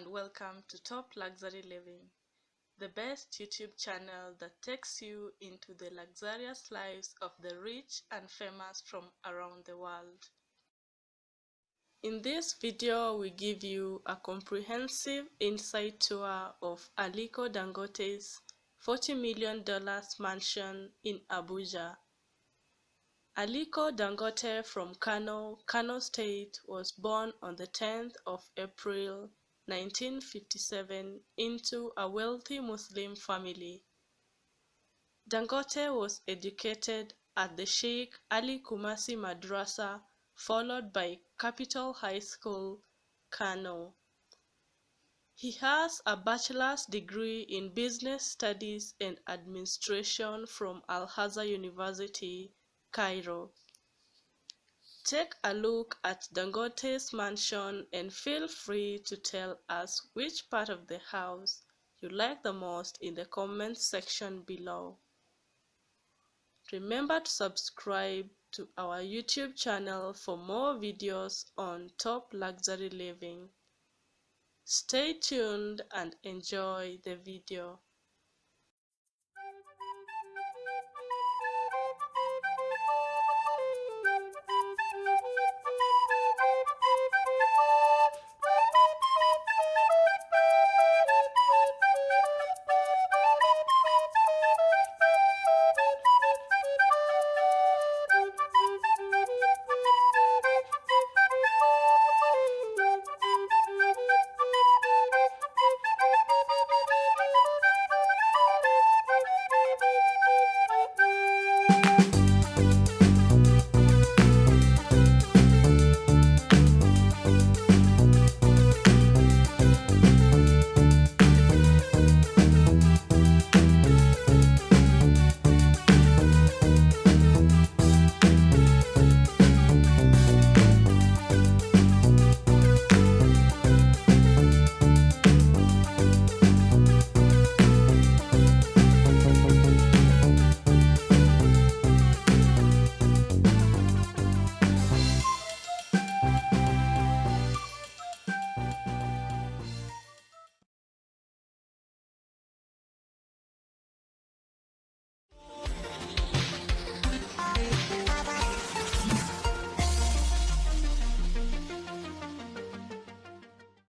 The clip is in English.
and welcome to Top Luxury Living, the best YouTube channel that takes you into the luxurious lives of the rich and famous from around the world. In this video, we give you a comprehensive inside tour of Aliko Dangote's $40 million mansion in Abuja. Aliko Dangote from Kano State was born on the 10th of April 1957 into a wealthy Muslim family. Dangote was educated at the Sheikh Ali Kumasi Madrasa, followed by Capital High School, Kano. He has a bachelor's degree in business studies and administration from Al-Azhar University, Cairo. Take a look at Dangote's mansion and feel free to tell us which part of the house you like the most in the comments section below. Remember to subscribe to our YouTube channel for more videos on top luxury living. Stay tuned and enjoy the video.